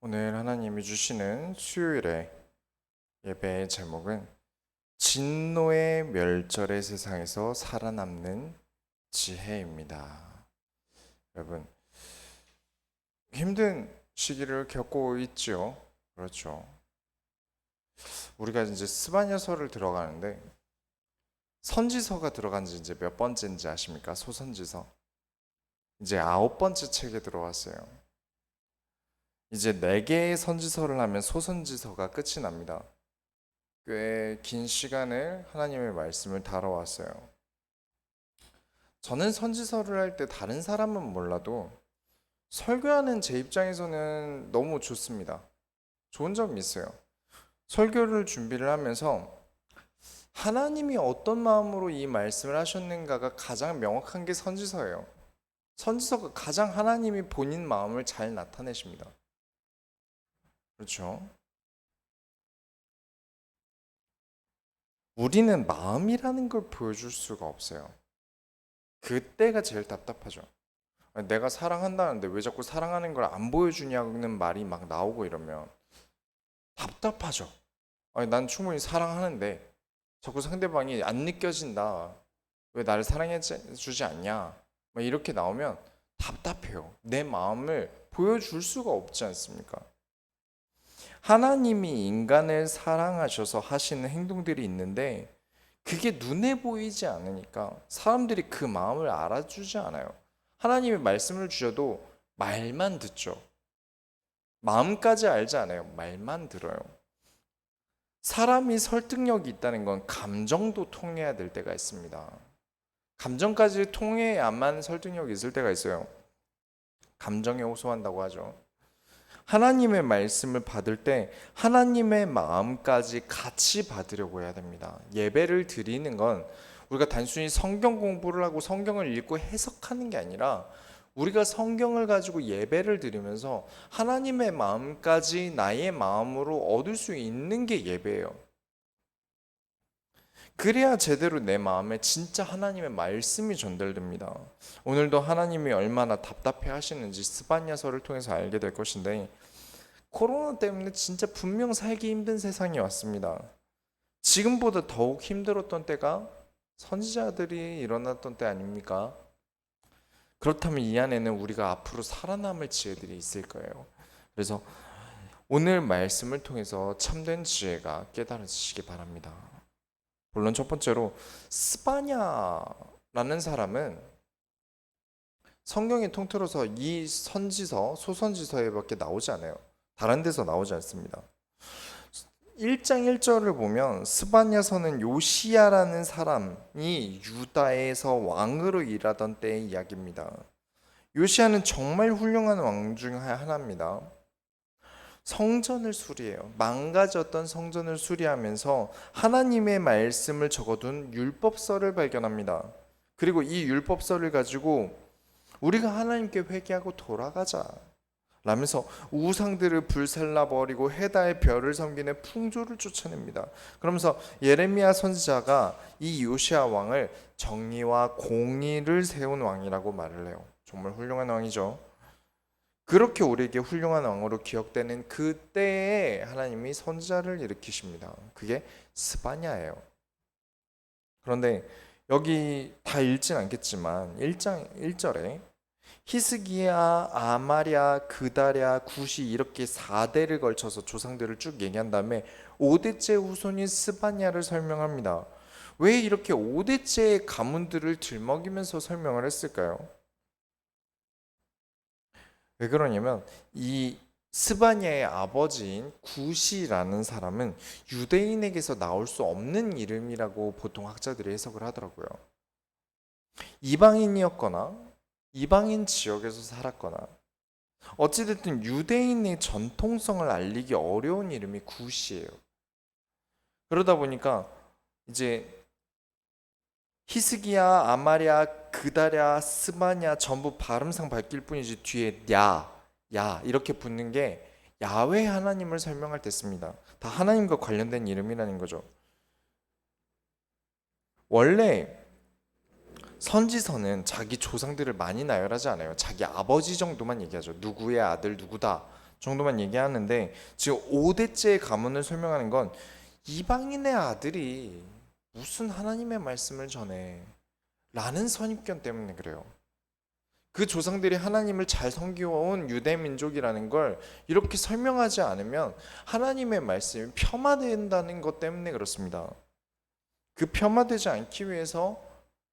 오늘 하나님이 주시는 수요일의 예배의 제목은 진노의 멸절의 세상에서 살아남는 지혜입니다. 여러분, 힘든 시기를 겪고 있죠. 그렇죠. 우리가 이제 스바냐서를 들어가는데 선지서가 들어간 지 이제 몇 번째인지 아십니까? 소선지서. 이제 9번째 책에 들어왔어요. 이제 4개의 선지서를 하면 소선지서가 끝이 납니다. 꽤 긴 시간을 하나님의 말씀을 다뤄왔어요. 저는 선지서를 할 때 다른 사람은 몰라도 설교하는 제 입장에서는 너무 좋습니다. 좋은 점이 있어요. 설교를 준비를 하면서 하나님이 어떤 마음으로 이 말씀을 하셨는가가 가장 명확한 게 선지서예요. 선지서가 가장 하나님이 본인 마음을 잘 나타내십니다. 그렇죠? 우리는 마음이라는 걸 보여줄 수가 없어요. 그때가 제일 답답하죠. 내가 사랑한다는데 왜 자꾸 사랑하는 걸 안 보여주냐는 말이 막 나오고 이러면 답답하죠. 아니, 난 충분히 사랑하는데 자꾸 상대방이 안 느껴진다. 왜 나를 사랑해 주지 않냐? 막 이렇게 나오면 답답해요. 내 마음을 보여줄 수가 없지 않습니까? 하나님이 인간을 사랑하셔서 하시는 행동들이 있는데 그게 눈에 보이지 않으니까 사람들이 그 마음을 알아주지 않아요. 하나님이 말씀을 주셔도 말만 듣죠. 마음까지 알지 않아요. 말만 들어요. 사람이 설득력이 있다는 건 감정도 통해야 될 때가 있습니다. 감정까지 통해야만 설득력이 있을 때가 있어요. 감정에 호소한다고 하죠. 하나님의 말씀을 받을 때 하나님의 마음까지 같이 받으려고 해야 됩니다. 예배를 드리는 건 우리가 단순히 성경 공부를 하고 성경을 읽고 해석하는 게 아니라 우리가 성경을 가지고 예배를 드리면서 하나님의 마음까지 나의 마음으로 얻을 수 있는 게 예배예요. 그래야 제대로 내 마음에 진짜 하나님의 말씀이 전달됩니다. 오늘도 하나님이 얼마나 답답해 하시는지 스바냐서를 통해서 알게 될 것인데 코로나 때문에 진짜 분명 살기 힘든 세상이 왔습니다. 지금보다 더욱 힘들었던 때가 선지자들이 일어났던 때 아닙니까? 그렇다면 이 안에는 우리가 앞으로 살아남을 지혜들이 있을 거예요. 그래서 오늘 말씀을 통해서 참된 지혜가 깨달아지시기 바랍니다. 물론 첫 번째로 스바냐라는 사람은 성경이 통틀어서 이 선지서, 소선지서에밖에 나오지 않아요. 다른 데서 나오지 않습니다. 1장 1절을 보면 스바냐서는 요시야라는 사람이 유다에서 왕으로 일하던 때의 이야기입니다. 요시야는 정말 훌륭한 왕 중 하나입니다. 성전을 수리해요. 망가졌던 성전을 수리하면서 하나님의 말씀을 적어둔 율법서를 발견합니다. 그리고 이 율법서를 가지고 우리가 하나님께 회개하고 돌아가자 라면서 우상들을 불살라 버리고 해다의 별을 섬기는 풍조를 쫓아냅니다. 그러면서 예레미야 선지자가 이 요시야 왕을 정의와 공의를 세운 왕이라고 말을 해요. 정말 훌륭한 왕이죠. 그렇게 우리에게 훌륭한 왕으로 기억되는 그때에 하나님이 선지자를 일으키십니다. 그게 스바냐예요. 그런데 여기 다 읽진 않겠지만 1장 1절에 히스기야, 아마랴, 그다랴, 구시 이렇게 4대를 걸쳐서 조상들을 쭉 얘기한 다음에 5대째 후손인 스바냐를 설명합니다. 왜 이렇게 5대째의 가문들을 들먹이면서 설명을 했을까요? 왜 그러냐면 이 스바냐의 아버지인 구시라는 사람은 유대인에게서 나올 수 없는 이름이라고 보통 학자들이 해석을 하더라고요. 이방인이었거나 이방인 지역에서 살았거나 어찌됐든 유대인의 전통성을 알리기 어려운 이름이 구시예요. 그러다 보니까 이제 히스기야, 아마랴, 그다랴, 스바냐 전부 발음상 바뀔 뿐이지 뒤에 야 이렇게 붙는 게 야훼 하나님을 설명할 때 씁니다. 다 하나님과 관련된 이름이라는 거죠. 원래 선지서는 자기 조상들을 많이 나열하지 않아요. 자기 아버지 정도만 얘기하죠. 누구의 아들 누구다. 정도만 얘기하는데, 지금 5대째 가문을 설명하는 건 이방인의 아들이 무슨 하나님의 말씀을 전해 라는 선입견 때문에 그래요. 그 조상들이 하나님을 잘 섬겨온 유대 민족이라는 걸 이렇게 설명하지 않으면 하나님의 말씀이 폄하된다는 것 때문에 그렇습니다. 그 폄하되지 않기 위해서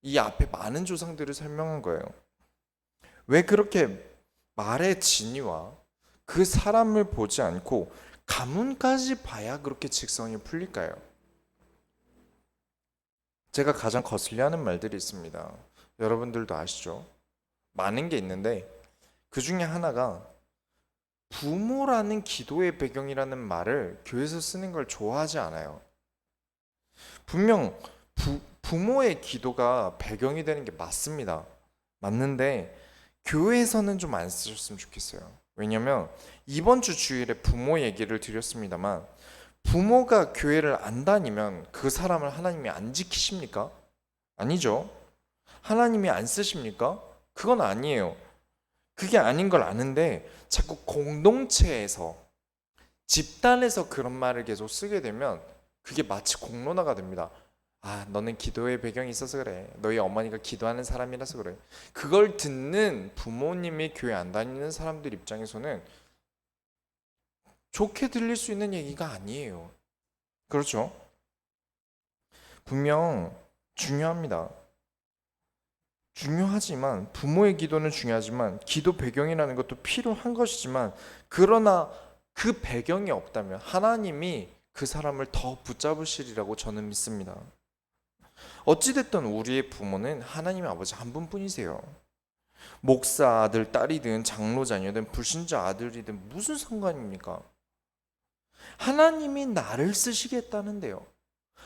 이 앞에 많은 조상들을 설명한 거예요. 왜 그렇게 말의 진위와 그 사람을 보지 않고 가문까지 봐야 그렇게 직성이 풀릴까요? 제가 가장 거슬려 하는 말들이 있습니다. 여러분들도 아시죠? 많은 게 있는데 그 중에 하나가 부모라는 기도의 배경이라는 말을 교회에서 쓰는 걸 좋아하지 않아요. 분명 부모의 기도가 배경이 되는 게 맞습니다. 맞는데 교회에서는 좀 안 쓰셨으면 좋겠어요. 왜냐면 이번 주 주일에 부모 얘기를 드렸습니다만 부모가 교회를 안 다니면 그 사람을 하나님이 안 지키십니까? 아니죠. 하나님이 안 쓰십니까? 그건 아니에요. 그게 아닌 걸 아는데 자꾸 공동체에서 집단에서 그런 말을 계속 쓰게 되면 그게 마치 공론화가 됩니다. 아, 너는 기도의 배경이 있어서 그래. 너희 어머니가 기도하는 사람이라서 그래. 그걸 듣는 부모님이 교회 안 다니는 사람들 입장에서는 좋게 들릴 수 있는 얘기가 아니에요. 그렇죠? 분명 중요합니다. 중요하지만 부모의 기도는 중요하지만 기도 배경이라는 것도 필요한 것이지만 그러나 그 배경이 없다면 하나님이 그 사람을 더 붙잡으시리라고 저는 믿습니다. 어찌됐든 우리의 부모는 하나님 아버지 한 분뿐이세요. 목사 아들, 딸이든 장로 자녀든 불신자 아들이든 무슨 상관입니까? 하나님이 나를 쓰시겠다는데요.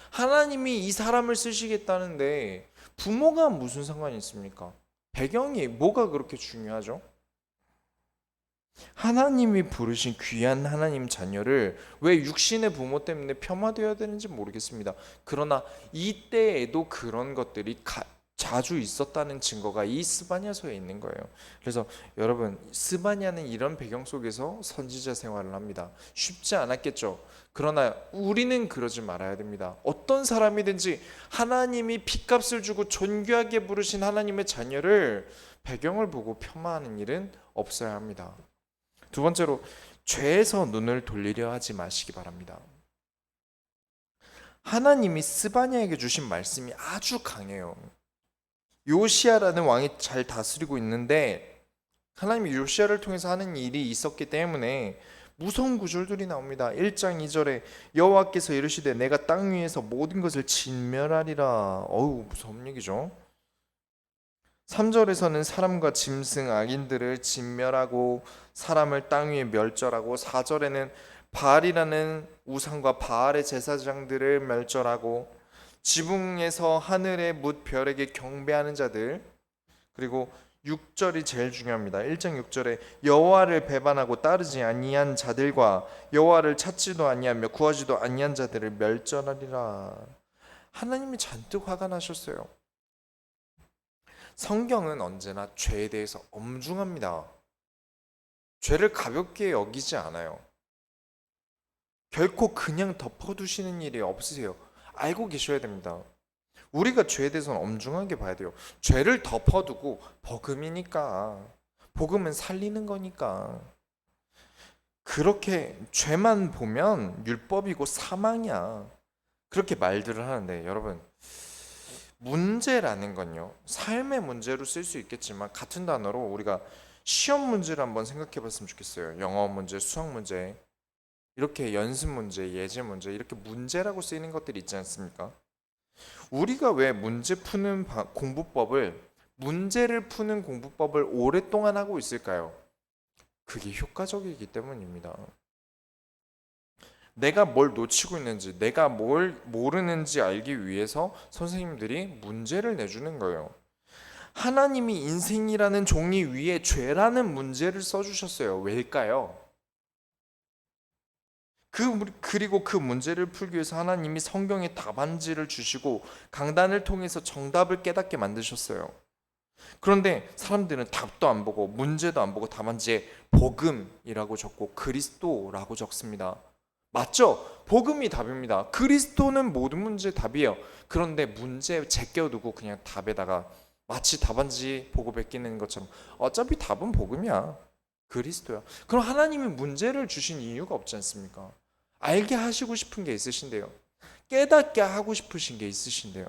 하나님이 이 사람을 쓰시겠다는데 부모가 무슨 상관이 있습니까? 배경이 뭐가 그렇게 중요하죠? 하나님이 부르신 귀한 하나님 자녀를 왜 육신의 부모 때문에 폄하되어야 되는지 모르겠습니다. 그러나 이때에도 그런 것들이 자주 있었다는 증거가 이 스바냐서에 있는 거예요. 그래서 여러분, 스바냐는 이런 배경 속에서 선지자 생활을 합니다. 쉽지 않았겠죠. 그러나 우리는 그러지 말아야 됩니다. 어떤 사람이든지 하나님이 핏값을 주고 존귀하게 부르신 하나님의 자녀를 배경을 보고 폄하하는 일은 없어야 합니다. 두 번째로, 죄에서 눈을 돌리려 하지 마시기 바랍니다. 하나님이 스바냐에게 주신 말씀이 아주 강해요. 요시야라는 왕이 잘 다스리고 있는데 하나님이 요시야를 통해서 하는 일이 있었기 때문에 무서운 구절들이 나옵니다. 1장 2절에 여호와께서 이르시되 내가 땅 위에서 모든 것을 진멸하리라. 어우, 무서운 얘기죠. 3절에서는 사람과 짐승 악인들을 진멸하고 사람을 땅 위에 멸절하고, 4절에는 바알이라는 우상과 바알의 제사장들을 멸절하고 지붕에서 하늘의 뭇 별에게 경배하는 자들, 그리고 6절이 제일 중요합니다. 1장 6절에 여호와를 배반하고 따르지 아니한 자들과 여호와를 찾지도 아니하며 구하지도 아니한 자들을 멸절하리라. 하나님이 잔뜩 화가 나셨어요. 성경은 언제나 죄에 대해서 엄중합니다. 죄를 가볍게 여기지 않아요. 결코 그냥 덮어두시는 일이 없으세요. 알고 계셔야 됩니다. 우리가 죄에 대해서는 엄중하게 봐야 돼요. 죄를 덮어두고 복음이니까, 복음은 살리는 거니까, 그렇게 죄만 보면 율법이고 사망이야, 그렇게 말들을 하는데, 여러분, 문제라는 건요, 삶의 문제로 쓸 수 있겠지만 같은 단어로 우리가 시험 문제를 한번 생각해 봤으면 좋겠어요. 영어 문제, 수학 문제, 이렇게 연습 문제, 예제 문제, 이렇게 문제라고 쓰이는 것들이 있지 않습니까? 우리가 왜 문제를 푸는 공부법을 오랫동안 하고 있을까요? 그게 효과적이기 때문입니다. 내가 뭘 놓치고 있는지, 내가 뭘 모르는지 알기 위해서 선생님들이 문제를 내주는 거예요. 하나님이 인생이라는 종이 위에 죄라는 문제를 써주셨어요. 왜일까요? 그리고 그 문제를 풀기 위해서 하나님이 성경에 답안지를 주시고 강단을 통해서 정답을 깨닫게 만드셨어요. 그런데 사람들은 답도 안 보고 문제도 안 보고 답안지에 복음이라고 적고 그리스도라고 적습니다. 맞죠? 복음이 답입니다. 그리스도는 모든 문제의 답이에요. 그런데 문제 제껴두고 그냥 답에다가 마치 답안지 보고 베끼는 것처럼 어차피 답은 복음이야. 그리스도야. 그럼 하나님이 문제를 주신 이유가 없지 않습니까? 알게 하시고 싶은 게 있으신데요. 깨닫게 하고 싶으신 게 있으신데요.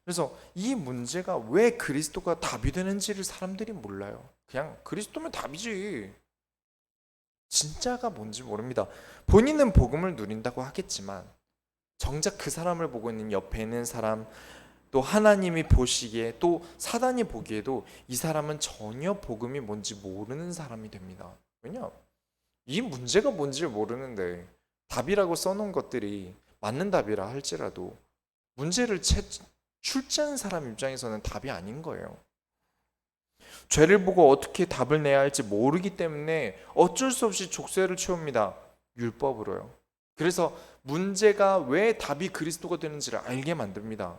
그래서 이 문제가 왜 그리스도가 답이 되는지를 사람들이 몰라요. 그냥 그리스도면 답이지. 진짜가 뭔지 모릅니다. 본인은 복음을 누린다고 하겠지만 정작 그 사람을 보고 있는 옆에 있는 사람, 또 하나님이 보시기에, 또 사단이 보기에도 이 사람은 전혀 복음이 뭔지 모르는 사람이 됩니다. 왜냐? 이 문제가 뭔지 모르는데 답이라고 써놓은 것들이 맞는 답이라 할지라도 문제를 출제한 사람 입장에서는 답이 아닌 거예요. 죄를 보고 어떻게 답을 내야 할지 모르기 때문에 어쩔 수 없이 족쇄를 채웁니다. 율법으로요. 그래서 문제가 왜 답이 그리스도가 되는지를 알게 만듭니다.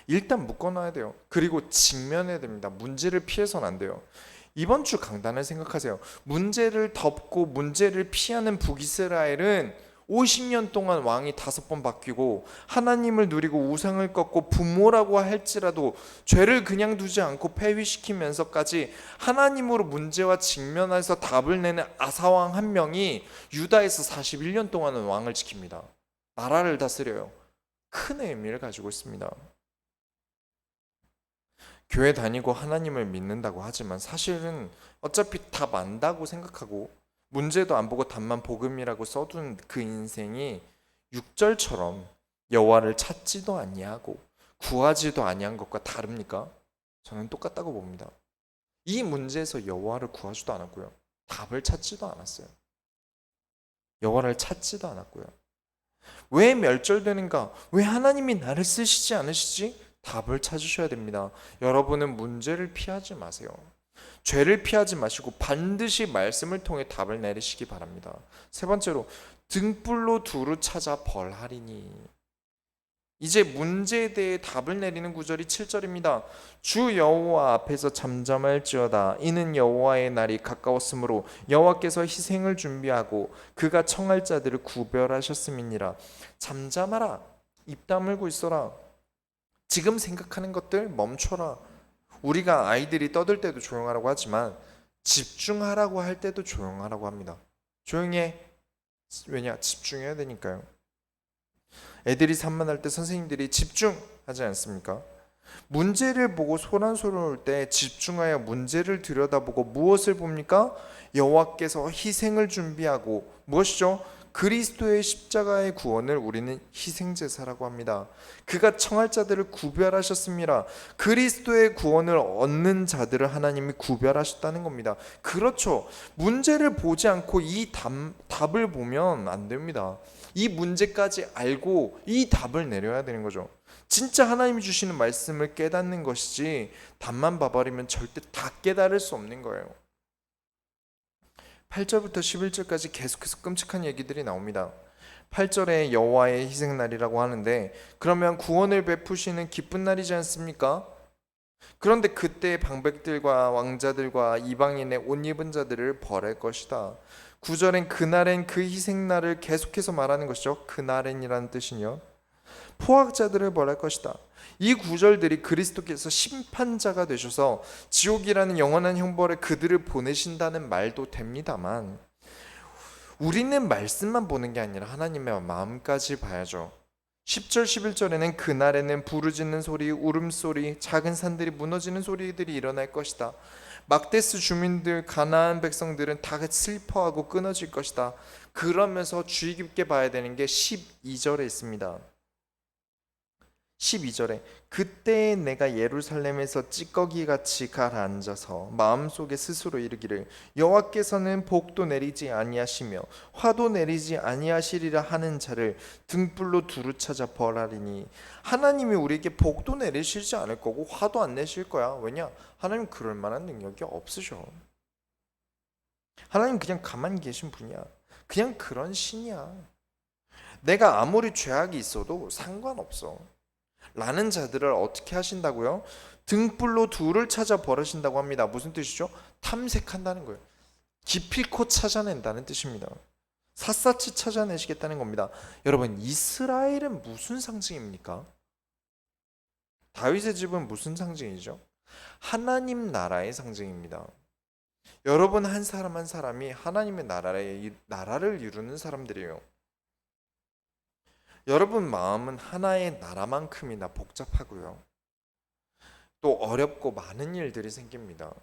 일단 묶어놔야 돼요. 그리고 직면해야 됩니다. 문제를 피해서는 안 돼요. 이번 주 강단을 생각하세요. 문제를 덮고 문제를 피하는 북이스라엘은 50년 동안 왕이 5번 바뀌고 하나님을 누리고 우상을 꺾고 부모라고 할지라도 죄를 그냥 두지 않고 폐위시키면서까지 하나님으로 문제와 직면해서 답을 내는 아사왕 한 명이 유다에서 41년 동안은 왕을 지킵니다. 나라를 다스려요. 큰 의미를 가지고 있습니다. 교회 다니고 하나님을 믿는다고 하지만 사실은 어차피 답 안다고 생각하고 문제도 안 보고 답만 복음이라고 써둔 그 인생이 6절처럼 여호와를 찾지도 아니하고 구하지도 아니한 것과 다릅니까? 저는 똑같다고 봅니다. 이 문제에서 여호와를 구하지도 않았고요. 답을 찾지도 않았어요. 여호와를 찾지도 않았고요. 왜 멸절되는가? 왜 하나님이 나를 쓰시지 않으시지? 답을 찾으셔야 됩니다. 여러분은 문제를 피하지 마세요. 죄를 피하지 마시고 반드시 말씀을 통해 답을 내리시기 바랍니다. 세 번째로 등불로 두루 찾아 벌하리니. 이제 문제에 대해 답을 내리는 구절이 7절입니다. 주 여호와 앞에서 잠잠할지어다. 이는 여호와의 날이 가까웠으므로 여호와께서 희생을 준비하고 그가 청할 자들을 구별하셨음이니라. 잠잠하라. 입 다물고 있어라. 지금 생각하는 것들 멈춰라. 우리가 아이들이 떠들 때도 조용하라고 하지만 집중하라고 할 때도 조용하라고 합니다. 조용해. 왜냐? 집중해야 되니까요. 애들이 산만할 때 선생님들이 집중하지 않습니까? 문제를 보고 소란스러울 때 집중하여 문제를 들여다보고 무엇을 봅니까? 여호와께서 희생을 준비하고 무엇이죠? 그리스도의 십자가의 구원을 우리는 희생제사라고 합니다. 그가 청할 자들을 구별하셨습니다. 그리스도의 구원을 얻는 자들을 하나님이 구별하셨다는 겁니다. 그렇죠. 문제를 보지 않고 이 답을 보면 안 됩니다. 이 문제까지 알고 이 답을 내려야 되는 거죠. 진짜 하나님이 주시는 말씀을 깨닫는 것이지 답만 봐버리면 절대 다 깨달을 수 없는 거예요. 8절부터 11절까지 계속해서 끔찍한 얘기들이 나옵니다. 8절에 여호와의 희생날이라고 하는데 그러면 구원을 베푸시는 기쁜 날이지 않습니까? 그런데 그때 방백들과 왕자들과 이방인의 옷 입은 자들을 벌할 것이다. 9절엔 그날엔 그 희생날을 계속해서 말하는 것이죠. 그날엔이라는 뜻은요. 포악자들을 벌할 것이다. 이 구절들이 그리스도께서 심판자가 되셔서 지옥이라는 영원한 형벌에 그들을 보내신다는 말도 됩니다만 우리는 말씀만 보는 게 아니라 하나님의 마음까지 봐야죠. 10절 11절에는 그날에는 부르짖는 소리, 울음소리, 작은 산들이 무너지는 소리들이 일어날 것이다. 막데스 주민들, 가나안 백성들은 다 슬퍼하고 끊어질 것이다. 그러면서 주의 깊게 봐야 되는 게 12절에 있습니다. 12절에 그때 내가 예루살렘에서 찌꺼기같이 가라앉아서 마음속에 스스로 이르기를 여호와께서는 복도 내리지 아니하시며 화도 내리지 아니하시리라 하는 자를 등불로 두루 찾아 벌하리니. 하나님이 우리에게 복도 내리시지 않을 거고 화도 안 내실 거야. 왜냐? 하나님 그럴 만한 능력이 없으셔. 하나님 그냥 가만히 계신 분이야. 그냥 그런 신이야. 내가 아무리 죄악이 있어도 상관없어. 라는 자들을 어떻게 하신다고요? 등불로 둘을 찾아 벌하신다고 합니다. 무슨 뜻이죠? 탐색한다는 거예요. 기필코 찾아낸다는 뜻입니다. 샅샅이 찾아내시겠다는 겁니다. 여러분, 이스라엘은 무슨 상징입니까? 다윗의 집은 무슨 상징이죠? 하나님 나라의 상징입니다. 여러분 한 사람 한 사람이 하나님의 나라를 이루는 사람들이에요. 여러분 마음은 하나의 나라만큼이나 복잡하고요. 또 어렵고 많은 일들이 생깁니다.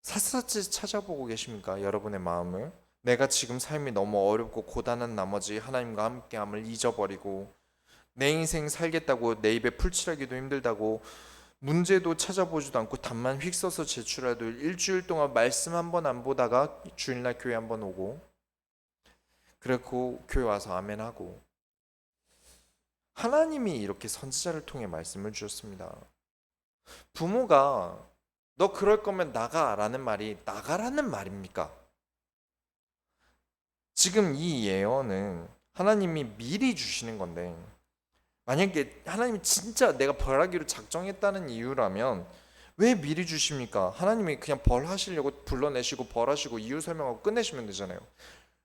샅샅이 찾아보고 계십니까? 여러분의 마음을. 내가 지금 삶이 너무 어렵고 고단한 나머지 하나님과 함께함을 잊어버리고 내 인생 살겠다고 내 입에 풀칠하기도 힘들다고 문제도 찾아보지도 않고 답만 휙 써서 제출해도 일주일 동안 말씀 한 번 안 보다가 주일날 교회 한 번 오고 그리고 교회 와서 아멘 하고 하나님이 이렇게 선지자를 통해 말씀을 주셨습니다. 부모가 너 그럴 거면 나가라는 말이 나가라는 말입니까? 지금 이 예언은 하나님이 미리 주시는 건데 만약에 하나님이 진짜 내가 벌하기로 작정했다는 이유라면 왜 미리 주십니까? 하나님이 그냥 벌하시려고 불러내시고 벌하시고 이유 설명하고 끝내시면 되잖아요.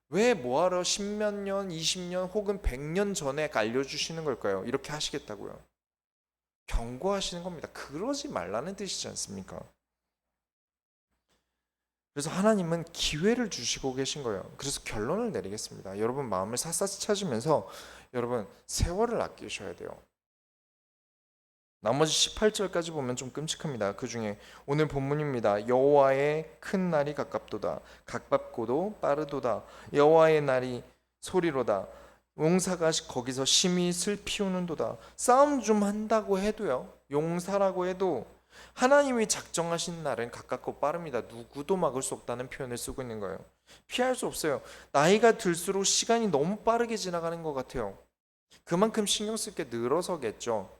왜 뭐하러 10몇 년, 20년 혹은 100년 전에 알려주시는 걸까요? 이렇게 하시겠다고요. 경고하시는 겁니다. 그러지 말라는 뜻이지 않습니까? 그래서 하나님은 기회를 주시고 계신 거예요. 그래서 결론을 내리겠습니다. 여러분 마음을 샅샅이 찾으면서 여러분 세월을 아끼셔야 돼요. 나머지 18절까지 보면 좀 끔찍합니다. 그 중에 오늘 본문입니다. 여호와의 큰 날이 가깝도다. 가깝고도 빠르도다. 여호와의 날이 소리로다. 용사가 거기서 심히 슬피우는도다. 싸움 좀 한다고 해도요. 용사라고 해도 하나님이 작정하신 날은 가깝고 빠릅니다. 누구도 막을 수 없다는 표현을 쓰고 있는 거예요. 피할 수 없어요. 나이가 들수록 시간이 너무 빠르게 지나가는 것 같아요. 그만큼 신경 쓸 게 늘어서겠죠.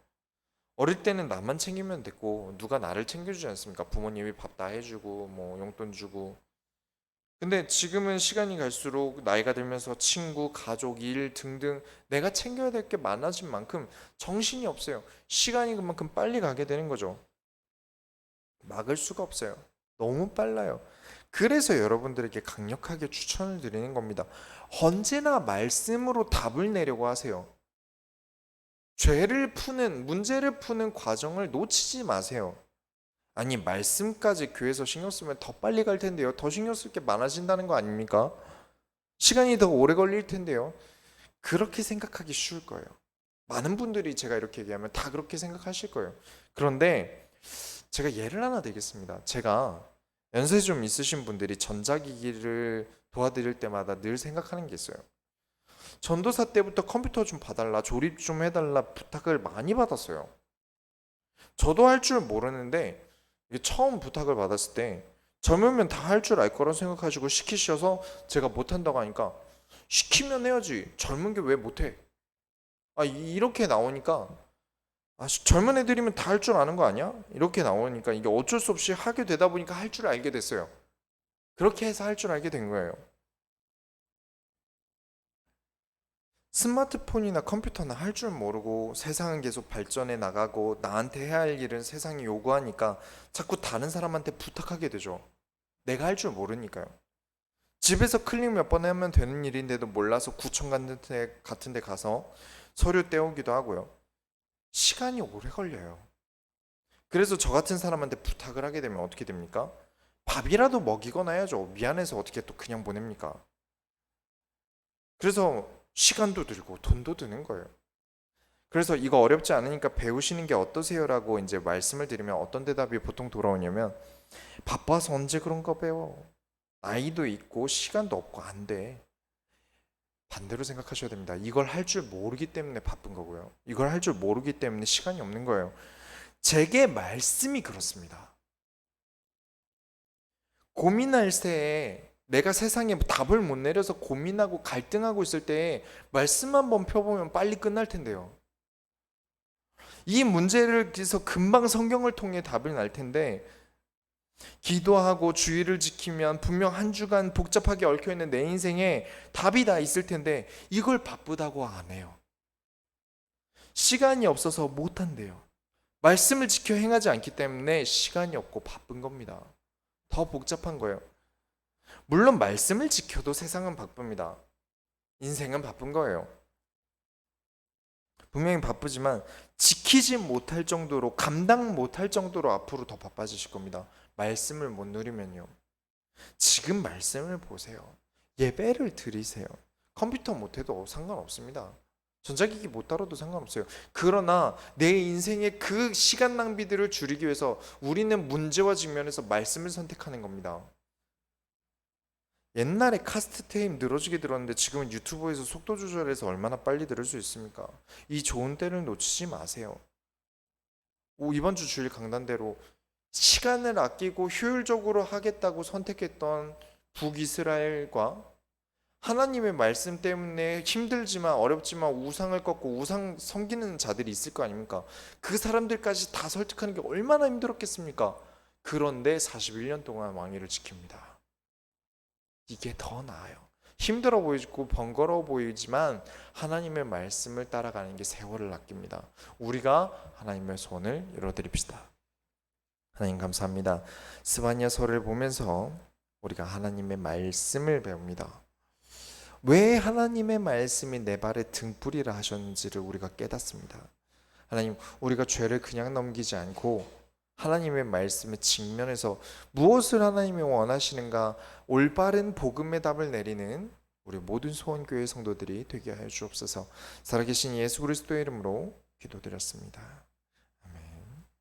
어릴 때는 나만 챙기면 됐고 누가 나를 챙겨주지 않습니까? 부모님이 밥 다 해주고 뭐 용돈 주고. 근데 지금은 시간이 갈수록 나이가 들면서 친구, 가족, 일 등등 내가 챙겨야 될 게 많아진 만큼 정신이 없어요. 시간이 그만큼 빨리 가게 되는 거죠. 막을 수가 없어요. 너무 빨라요. 그래서 여러분들에게 강력하게 추천을 드리는 겁니다. 언제나 말씀으로 답을 내려고 하세요. 문제를 푸는 과정을 놓치지 마세요. 아니, 말씀까지 교회에서 신경 쓰면 더 빨리 갈 텐데요. 더 신경 쓸 게 많아진다는 거 아닙니까? 시간이 더 오래 걸릴 텐데요. 그렇게 생각하기 쉬울 거예요. 많은 분들이 제가 이렇게 얘기하면 다 그렇게 생각하실 거예요. 그런데 제가 예를 하나 드리겠습니다. 제가 연세 좀 있으신 분들이 전자기기를 도와드릴 때마다 늘 생각하는 게 있어요. 전도사 때부터 컴퓨터 좀 봐달라, 조립 좀 해달라 부탁을 많이 받았어요. 저도 할 줄 모르는데 처음 부탁을 받았을 때 젊으면 다 할 줄 알 거라 생각하시고 시키셔서 제가 못한다고 하니까 시키면 해야지. 젊은 게 왜 못해? 이렇게 나오니까 젊은 애들이면 다 할 줄 아는 거 아니야? 이렇게 나오니까 이게 어쩔 수 없이 하게 되다 보니까 할 줄 알게 됐어요. 그렇게 해서 할 줄 알게 된 거예요. 스마트폰이나 컴퓨터나 할 줄 모르고 세상은 계속 발전해 나가고 나한테 해야 할 일은 세상이 요구하니까 자꾸 다른 사람한테 부탁하게 되죠. 내가 할 줄 모르니까요. 집에서 클릭 몇 번 하면 되는 일인데도 몰라서 구청 같은 데 가서 서류 떼오기도 하고요. 시간이 오래 걸려요. 그래서 저 같은 사람한테 부탁을 하게 되면 어떻게 됩니까? 밥이라도 먹이거나 해야죠. 미안해서 어떻게 또 그냥 보냅니까? 그래서 시간도 들고 돈도 드는 거예요. 그래서 이거 어렵지 않으니까 배우시는 게 어떠세요라고 이제 말씀을 드리면 어떤 대답이 보통 돌아오냐면 바빠서 언제 그런 거 배워? 나이도 있고 시간도 없고 안 돼. 반대로 생각하셔야 됩니다. 이걸 할 줄 모르기 때문에 바쁜 거고요. 이걸 할 줄 모르기 때문에 시간이 없는 거예요. 제게 말씀이 그렇습니다. 고민할 새에 내가 세상에 답을 못 내려서 고민하고 갈등하고 있을 때 말씀 한번 펴보면 빨리 끝날 텐데요. 이 문제를 그래서 금방 성경을 통해 답을 날 텐데 기도하고 주의를 지키면 분명 한 주간 복잡하게 얽혀있는 내 인생에 답이 다 있을 텐데 이걸 바쁘다고 안 해요. 시간이 없어서 못한대요. 말씀을 지켜 행하지 않기 때문에 시간이 없고 바쁜 겁니다. 더 복잡한 거예요. 물론 말씀을 지켜도 세상은 바쁩니다. 인생은 바쁜 거예요. 분명히 바쁘지만 지키지 못할 정도로, 감당 못할 정도로 앞으로 더 바빠지실 겁니다. 말씀을 못 누리면요. 지금 말씀을 보세요. 예배를 드리세요. 컴퓨터 못해도 상관없습니다. 전자기기 못 다뤄도 상관없어요. 그러나 내 인생의 그 시간 낭비들을 줄이기 위해서 우리는 문제와 직면해서 말씀을 선택하는 겁니다. 옛날에 카스트 테이프 늘어지게 들었는데 지금은 유튜브에서 속도 조절해서 얼마나 빨리 들을 수 있습니까? 이 좋은 때를 놓치지 마세요. 이번 주 주일 강단대로 시간을 아끼고 효율적으로 하겠다고 선택했던 북이스라엘과 하나님의 말씀 때문에 힘들지만 어렵지만 우상을 꺾고 우상 섬기는 자들이 있을 거 아닙니까? 그 사람들까지 다 설득하는 게 얼마나 힘들었겠습니까? 그런데 41년 동안 왕위를 지킵니다. 이게 더 나아요. 힘들어 보이고 번거로워 보이지만 하나님의 말씀을 따라가는 게 세월을 아낍니다. 우리가 하나님의 손을 열어드립시다. 하나님 감사합니다. 스바냐서를 보면서 우리가 하나님의 말씀을 배웁니다. 왜 하나님의 말씀이 내 발의 등불이라 하셨는지를 우리가 깨닫습니다. 하나님, 우리가 죄를 그냥 넘기지 않고 하나님의 말씀에 직면해서 무엇을 하나님이 원하시는가 올바른 복음의 답을 내리는 우리 모든 소원교회 성도들이 되게 하여 주옵소서. 살아계신 예수 그리스도의 이름으로 기도드렸습니다.